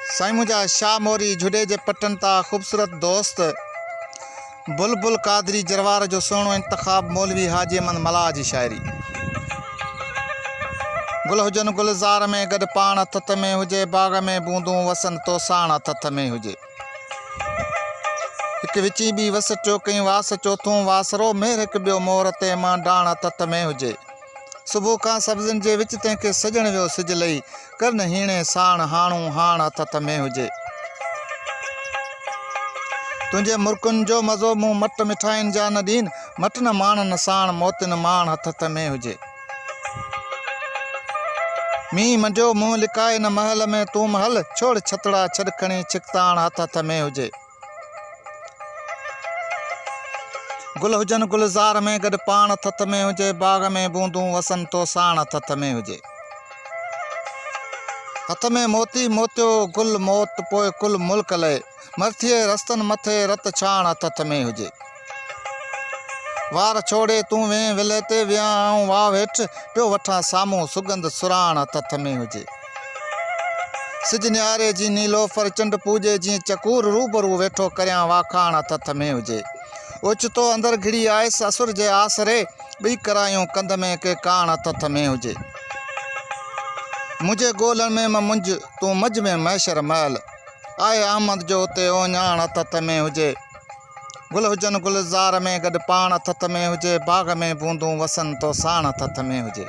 साईं मुझा शाह मोरी झुडे जे पटन ता ख़ूबसूरत दोस्त बुलबुल कादरी जरवार जो सोहणो इंतखाब मौलवी हाजी अहमद मलाह जी शायरी। गुल हुजन गुलज़ार में गॾु पाण थथ में हुजे, बाग़ में बूंदूं वसन तो साण थथ में हुजे। हिकु विची बि वस टियो कई वास चोथों वासरो, मेर हिकु ॿियो मोर ते मां डाण थथ में हुजे। सुबुह का सब्ज़ियुनि जे विच तंहिंखे सजण वियो सिज लही, करन हीणे साण हाणू हाण हथ में हुजे। तुंहिंजे मुर्कुनि जो मज़ो मूं मट मिठाइनि जा न ॾीन, मट न माणनि साण मोतिन माण हथ में हुजे। मींहुं मंडियो मुंहुं लिकाए न महल में तूं महल, छोड़ छतड़ा छॾ खणी छिकताण हथ में हुजे। गुल हुजन गुलज़ार में गॾु पाण थथ में हुजे, बाग़ में बूंदूं वसन तो साण थथ में हुजे। हथ में मोती मोतियो गुल मौत पोइ कुल मुल्क लहे, मथिए रस्तनि मथे रत छाण थथ में हुजे। वार छोड़े तूं वें विले ते वियां आऊं वाह हेठि, पियो वठां साम्हूं सुगंध सुराण थथ में हुजे। सिज न्यारे जी नीलोफर चंड पूॼे जीअं चकूर, रूबरू वेठो करियां वाखाण थथ में हुजे। ओचितो अंदर घिड़ी आयसि असुर जे आसरे, ॿई करायूं कंध में के काण थथ में हुजे। मुंहिंजे ॻोल्हण में मां मुंझ तूं मझ में मैशर महल, आए अहमद जो उते ओञाण थथ में हुजे। गुल हुजन गुलज़ार में गॾु पाण थथ में हुजे, बाग़ में बूंदूं वसन तो साण थथ में हुजे।